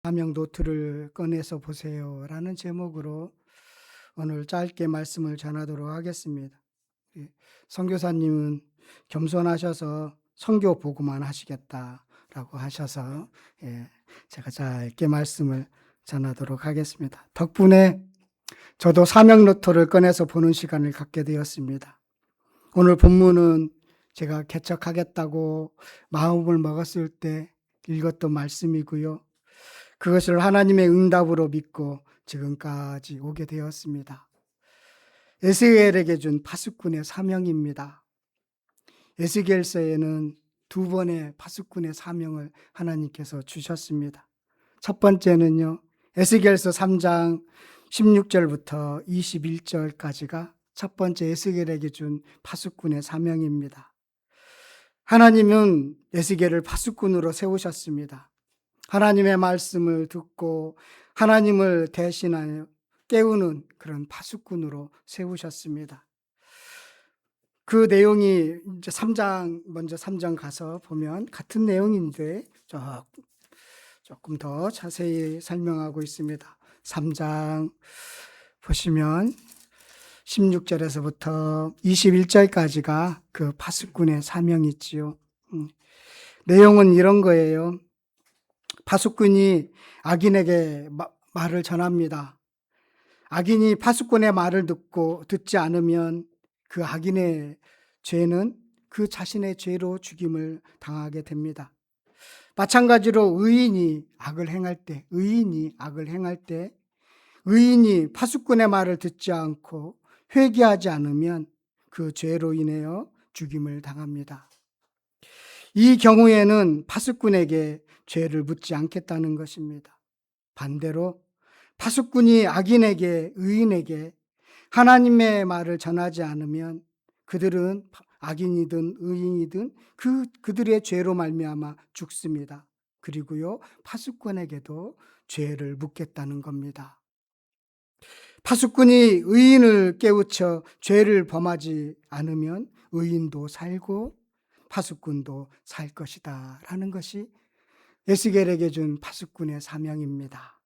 사명 노트를 꺼내서 보세요라는 제목으로 오늘 짧게 말씀을 전하도록 하겠습니다. 예, 선교사님은 겸손하셔서 선교 보고만 하시겠다라고 하셔서 제가 짧게 말씀을 전하도록 하겠습니다. 덕분에 저도 사명 노트를 꺼내서 보는 시간을 갖게 되었습니다. 오늘 본문은 제가 개척하겠다고 마음을 먹었을 때 읽었던 말씀이고요. 그것을 하나님의 응답으로 믿고 지금까지 오게 되었습니다. 에스겔에게 준 파수꾼의 사명입니다. 에스겔서에는 두 번의 파수꾼의 사명을 하나님께서 주셨습니다. 첫 번째는요, 에스겔서 3장 16절부터 21절까지가 첫 번째 에스겔에게 준 파수꾼의 사명입니다. 하나님은 에스겔을 파수꾼으로 세우셨습니다. 하나님의 말씀을 듣고 하나님을 대신하여 깨우는 그런 파수꾼으로 세우셨습니다. 그 내용이 이제 3장, 먼저 3장 가서 보면 같은 내용인데 조금 더 자세히 설명하고 있습니다. 3장 보시면 16절에서부터 21절까지가 그 파수꾼의 사명이지요. 내용은 이런 거예요. 파수꾼이 악인에게 말을 전합니다. 악인이 파수꾼의 말을 듣지 않으면 그 악인의 죄는 그 자신의 죄로 죽임을 당하게 됩니다. 마찬가지로 의인이 악을 행할 때, 의인이 파수꾼의 말을 듣지 않고 회개하지 않으면 그 죄로 인하여 죽임을 당합니다. 이 경우에는 파수꾼에게 죄를 묻지 않겠다는 것입니다. 반대로 파수꾼이 악인에게, 의인에게 하나님의 말을 전하지 않으면 그들은 악인이든 의인이든 그들의 죄로 말미암아 죽습니다. 그리고요, 파수꾼에게도 죄를 묻겠다는 겁니다. 파수꾼이 의인을 깨우쳐 죄를 범하지 않으면 의인도 살고 파수꾼도 살 것이다 라는 것이 에스겔에게 준 파수꾼의 사명입니다.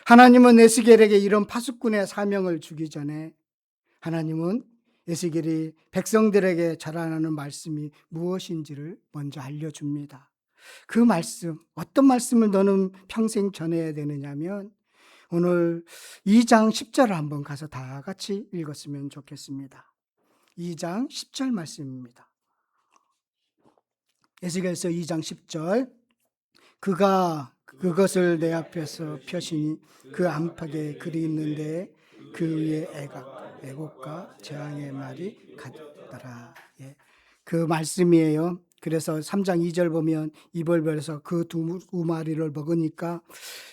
하나님은 에스겔에게 이런 파수꾼의 사명을 주기 전에 하나님은 에스겔이 백성들에게 전하는 말씀이 무엇인지를 먼저 알려줍니다. 그 말씀, 어떤 말씀을 너는 평생 전해야 되느냐면 오늘 2장 10절을 한번 가서 다 같이 읽었으면 좋겠습니다. 2장 10절 말씀입니다. 에스겔서 2장 10절, 그가 그것을 내 앞에서 펴시니 그 안팎에 글이 있는데 그 위에 애곡과 재앙의 말이 가득하더라. 그 말씀이에요. 그래서 3장 2절 보면 입을 벌려서 그 두 마리를 먹으니까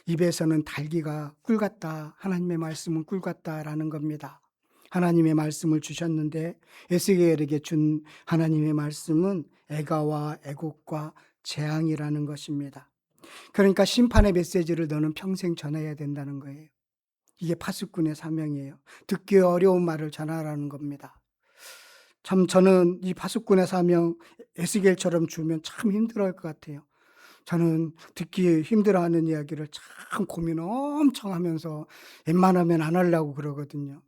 입에서는 달기가 꿀 같다. 하나님의 말씀은 꿀 같다라는 겁니다. 하나님의 말씀을 주셨는데 에스겔에게 준 하나님의 말씀은 애가와 애곡과 재앙이라는 것입니다. 그러니까 심판의 메시지를 너는 평생 전해야 된다는 거예요. 이게 파수꾼의 사명이에요. 듣기 어려운 말을 전하라는 겁니다. 참 저는 이 파수꾼의 사명 에스겔처럼 주면 참 힘들어할 것 같아요. 저는 듣기 힘들어하는 이야기를 참 고민 엄청 하면서 웬만하면 안 하려고 그러거든요.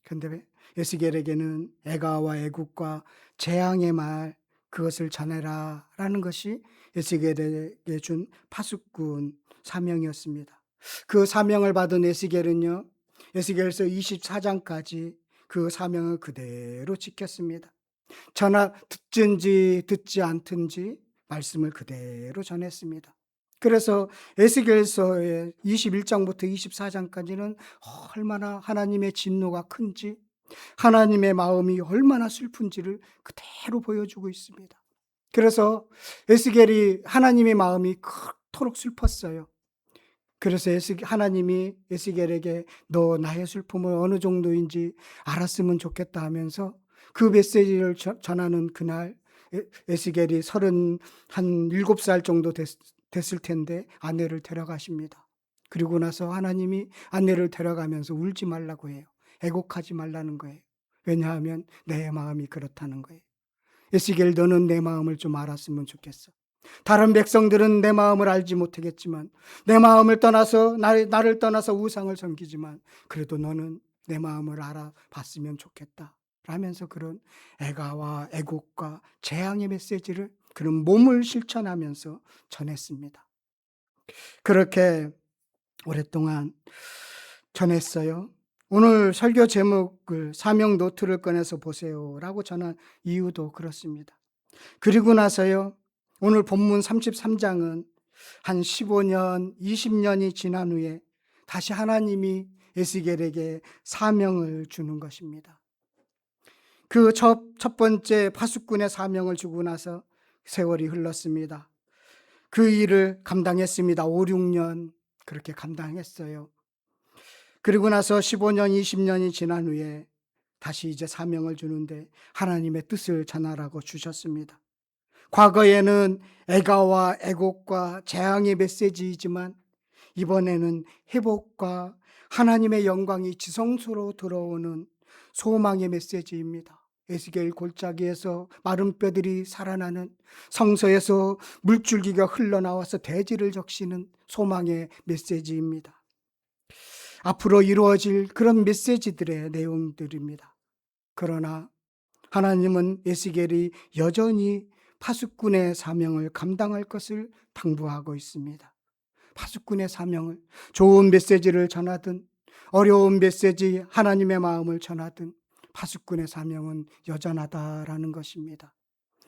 근데 에스겔에게는 애가와 애국과 재앙의 말, 그것을 전해라 라는 것이 에스겔에게 준 파수꾼 사명이었습니다. 그 사명을 받은 에스겔은요, 에스겔서 24장까지 그 사명을 그대로 지켰습니다. 듣든지 듣지 않든지 말씀을 그대로 전했습니다. 그래서 에스겔서의 21장부터 24장까지는 얼마나 하나님의 진노가 큰지, 하나님의 마음이 얼마나 슬픈지를 그대로 보여주고 있습니다. 그래서 에스겔이 하나님의 마음이 그토록 슬펐어요. 그래서 하나님이 에스겔에게 너 나의 슬픔을 어느 정도인지 알았으면 좋겠다 하면서 그 메시지를 전하는 그날 에스겔이 37살 정도 됐을 텐데 아내를 데려가십니다. 그리고 나서 하나님이 아내를 데려가면서 울지 말라고 해요. 애곡하지 말라는 거예요. 왜냐하면 내 마음이 그렇다는 거예요. 에스겔 너는 내 마음을 좀 알았으면 좋겠어. 다른 백성들은 내 마음을 알지 못하겠지만, 내 마음을 떠나서 나를 떠나서 우상을 섬기지만 그래도 너는 내 마음을 알아봤으면 좋겠다 라면서 그런 애가와 애곡과 재앙의 메시지를 그런 몸을 실천하면서 전했습니다. 그렇게 오랫동안 전했어요. 오늘 설교 제목을 사명 노트를 꺼내서 보세요 라고 전한 이유도 그렇습니다. 그리고 나서요, 오늘 본문 33장은 한 15년, 20년이 지난 후에 다시 하나님이 에스겔에게 사명을 주는 것입니다. 그 첫 번째 파수꾼의 사명을 주고 나서 세월이 흘렀습니다. 그 일을 감당했습니다. 5, 6년 그렇게 감당했어요. 그리고 나서 15년, 20년이 지난 후에 다시 이제 사명을 주는데 하나님의 뜻을 전하라고 주셨습니다. 과거에는 애가와 애곡과 재앙의 메시지이지만 이번에는 회복과 하나님의 영광이 지성소로 들어오는 소망의 메시지입니다. 에스겔 골짜기에서 마른 뼈들이 살아나는, 성소에서 물줄기가 흘러나와서 대지를 적시는 소망의 메시지입니다. 앞으로 이루어질 그런 메시지들의 내용들입니다. 그러나 하나님은 에스겔이 여전히 파수꾼의 사명을 감당할 것을 당부하고 있습니다. 파수꾼의 사명을, 좋은 메시지를 전하든 어려운 메시지, 하나님의 마음을 전하든 파수꾼의 사명은 여전하다라는 것입니다.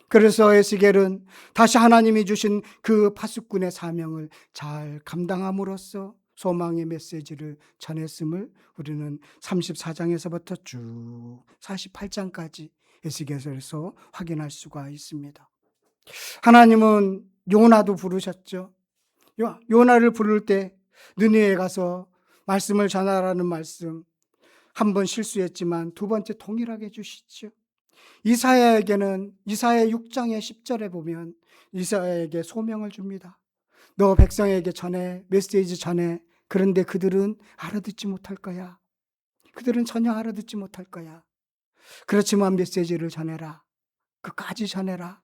그래서 에스겔은 다시 하나님이 주신 그 파수꾼의 사명을 잘 감당함으로써 소망의 메시지를 전했음을 우리는 34장에서부터 쭉 48장까지 에스겔에서 확인할 수가 있습니다. 하나님은 요나도 부르셨죠. 요나를 부를 때 느느웨에 가서 말씀을 전하라는 말씀, 한 번 실수했지만 두 번째 동일하게 주시죠. 이사야에게는 이사야 6장의 10절에 보면 이사야에게 소명을 줍니다. 너 백성에게 전해, 메시지 전해. 그런데 그들은 알아듣지 못할 거야. 그들은 전혀 알아듣지 못할 거야. 그렇지만 메시지를 전해라. 끝까지 전해라.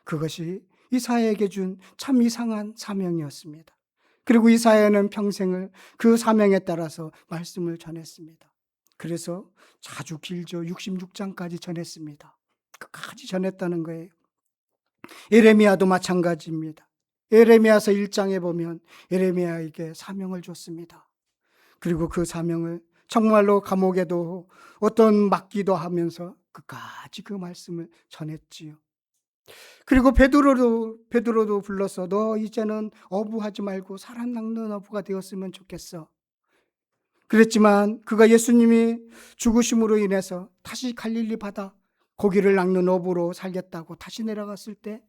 그것이 이사야에게 준 참 이상한 사명이었습니다. 그리고 이사야는 평생을 그 사명에 따라서 말씀을 전했습니다. 그래서 아주 길죠. 66장까지 전했습니다. 끝까지 전했다는 거예요. 예레미야도 마찬가지입니다. 예레미야서 1장에 보면 예레미야에게 사명을 줬습니다. 그리고 그 사명을 정말로 감옥에도 어떤 맡기도 하면서 끝까지 그 말씀을 전했지요. 그리고 베드로도 불러서 너 이제는 어부하지 말고 사람 낚는 어부가 되었으면 좋겠어. 그랬지만 그가 예수님이 죽으심으로 인해서 다시 갈릴리 바다 고기를 낚는 어부로 살겠다고 다시 내려갔을 때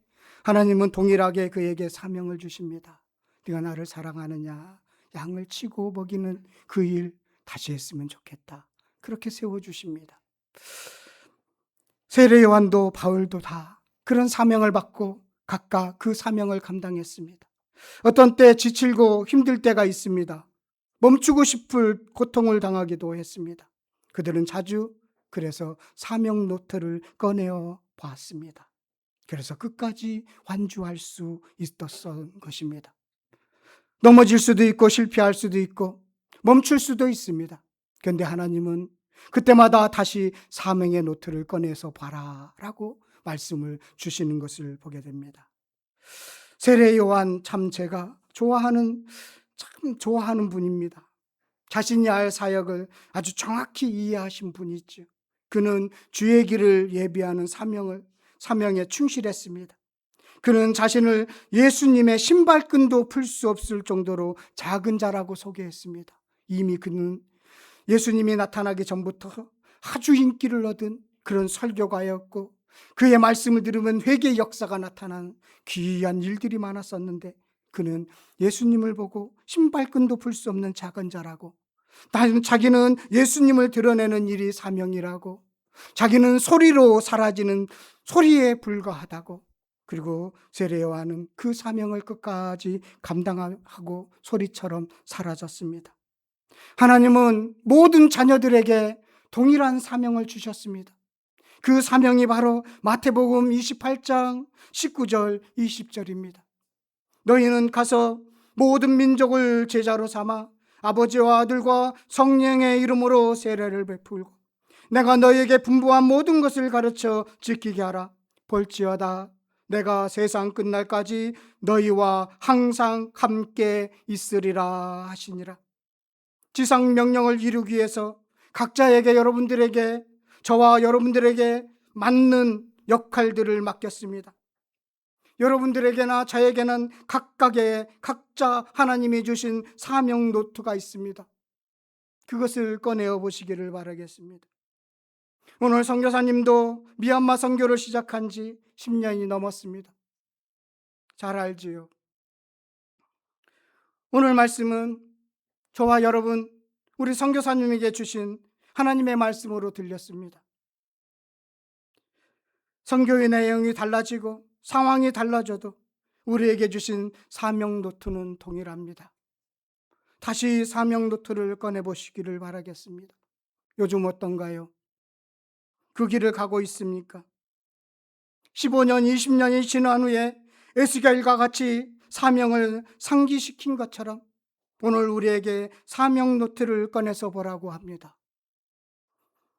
하나님은 동일하게 그에게 사명을 주십니다. 네가 나를 사랑하느냐? 양을 치고 먹이는 그 일 다시 했으면 좋겠다. 그렇게 세워주십니다. 세례 요한도 바울도 다 그런 사명을 받고 각각 그 사명을 감당했습니다. 어떤 때 지치고 힘들 때가 있습니다. 멈추고 싶을 고통을 당하기도 했습니다. 그들은 자주 그래서 사명 노트를 꺼내어 보았습니다. 그래서 끝까지 완주할 수 있었던 것입니다. 넘어질 수도 있고 실패할 수도 있고 멈출 수도 있습니다. 그런데 하나님은 그때마다 다시 사명의 노트를 꺼내서 봐라 라고 말씀을 주시는 것을 보게 됩니다. 세례 요한 참 제가 좋아하는 분입니다. 자신이 할 사역을 아주 정확히 이해하신 분이죠. 그는 주의 길을 예비하는 사명에 충실했습니다. 그는 자신을 예수님의 신발끈도 풀 수 없을 정도로 작은 자라고 소개했습니다. 이미 그는 예수님이 나타나기 전부터 아주 인기를 얻은 그런 설교가였고 그의 말씀을 들으면 회개의 역사가 나타난 귀한 일들이 많았었는데 그는 예수님을 보고 신발끈도 풀 수 없는 작은 자라고, 자기는 예수님을 드러내는 일이 사명이라고, 자기는 소리로 사라지는 소리에 불과하다고, 그리고 세례 요한은 그 사명을 끝까지 감당하고 소리처럼 사라졌습니다. 하나님은 모든 자녀들에게 동일한 사명을 주셨습니다. 그 사명이 바로 마태복음 28장 19절 20절입니다. 너희는 가서 모든 민족을 제자로 삼아 아버지와 아들과 성령의 이름으로 세례를 베풀고 내가 너희에게 분부한 모든 것을 가르쳐 지키게 하라. 볼지어다 내가 세상 끝날까지 너희와 항상 함께 있으리라 하시니라. 지상 명령을 이루기 위해서 각자에게 여러분들에게, 저와 여러분들에게 맞는 역할들을 맡겼습니다. 여러분들에게나 저에게는 각자 하나님이 주신 사명 노트가 있습니다. 그것을 꺼내어 보시기를 바라겠습니다. 오늘 선교사님도 미얀마 선교를 시작한 지 10년이 넘었습니다. 잘 알지요. 오늘 말씀은 저와 여러분, 우리 선교사님에게 주신 하나님의 말씀으로 들렸습니다. 선교의 내용이 달라지고 상황이 달라져도 우리에게 주신 사명 노트는 동일합니다. 다시 사명 노트를 꺼내보시기를 바라겠습니다. 요즘 어떤가요? 그 길을 가고 있습니까? 15년, 20년이 지난 후에 에스겔과 같이 사명을 상기시킨 것처럼 오늘 우리에게 사명 노트를 꺼내서 보라고 합니다.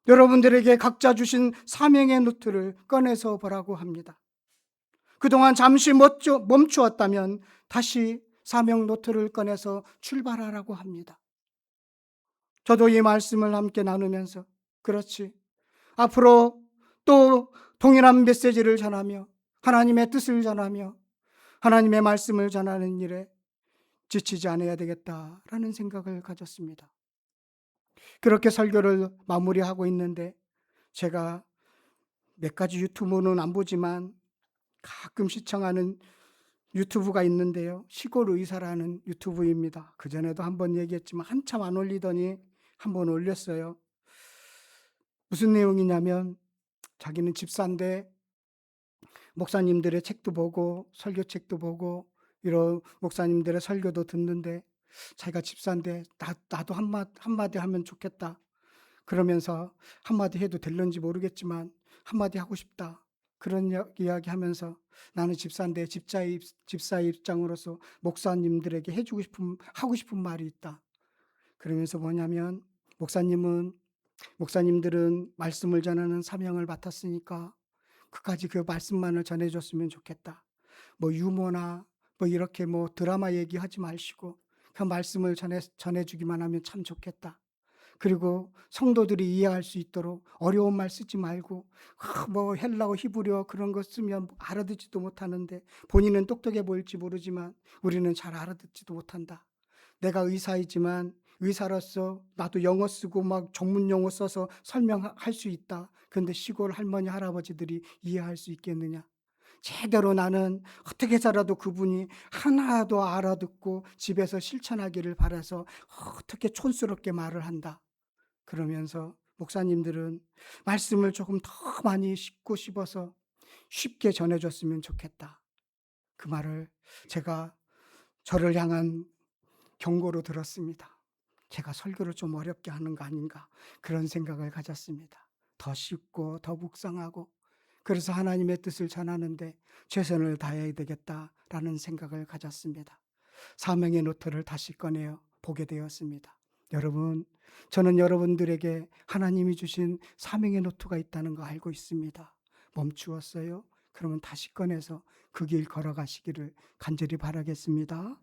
여러분들에게 각자 주신 사명의 노트를 꺼내서 보라고 합니다. 그동안 잠시 멈추었다면 다시 사명 노트를 꺼내서 출발하라고 합니다. 저도 이 말씀을 함께 나누면서 그렇지, 앞으로 또 동일한 메시지를 전하며 하나님의 뜻을 전하며 하나님의 말씀을 전하는 일에 지치지 않아야 되겠다라는 생각을 가졌습니다. 그렇게 설교를 마무리하고 있는데 제가 몇 가지 유튜브는 안 보지만 가끔 시청하는 유튜브가 있는데요. 시골 의사라는 유튜브입니다. 그전에도 한번 얘기했지만 한참 안 올리더니 한번 올렸어요. 무슨 내용이냐면 자기는 집사인데 목사님들의 책도 보고 설교책도 보고 이런 목사님들의 설교도 듣는데 자기가 집사인데 나도 한마디 하면 좋겠다. 그러면서 한마디 해도 될런지 모르겠지만 한마디 하고 싶다. 그런 이야기 하면서 나는 집사인데 집사의 입장으로서 목사님들에게 하고 싶은 말이 있다. 그러면서 뭐냐면 목사님들은 말씀을 전하는 사명을 맡았으니까 끝까지 그 말씀만을 전해줬으면 좋겠다. 뭐 유머나 뭐 이렇게 뭐 드라마 얘기하지 마시고 그 말씀을 전해주기만 하면 참 좋겠다. 그리고 성도들이 이해할 수 있도록 어려운 말 쓰지 말고 뭐 헬라어 히브리어 그런 거 쓰면 알아듣지도 못하는데 본인은 똑똑해 보일지 모르지만 우리는 잘 알아듣지도 못한다. 내가 의사이지만 의사로서 나도 영어 쓰고 막 전문 용어 써서 설명할 수 있다. 그런데 시골 할머니 할아버지들이 이해할 수 있겠느냐? 제대로 나는 어떻게 살아도 그분이 하나도 알아듣고 집에서 실천하기를 바라서 어떻게 촌스럽게 말을 한다. 그러면서 목사님들은 말씀을 조금 더 많이 씹고 씹어서 쉽게 전해줬으면 좋겠다. 그 말을 제가 저를 향한 경고로 들었습니다. 제가 설교를 좀 어렵게 하는 거 아닌가 그런 생각을 가졌습니다. 더 쉽고 더 묵상하고 그래서 하나님의 뜻을 전하는데 최선을 다해야 되겠다라는 생각을 가졌습니다. 사명의 노트를 다시 꺼내어 보게 되었습니다. 여러분, 저는 여러분들에게 하나님이 주신 사명의 노트가 있다는 거 알고 있습니다. 멈추었어요? 그러면 다시 꺼내서 그 길 걸어가시기를 간절히 바라겠습니다.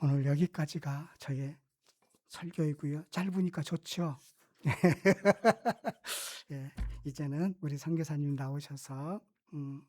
오늘 여기까지가 저의 설교이고요. 짧으니까 좋죠? 예, 이제는 우리 선교사님 나오셔서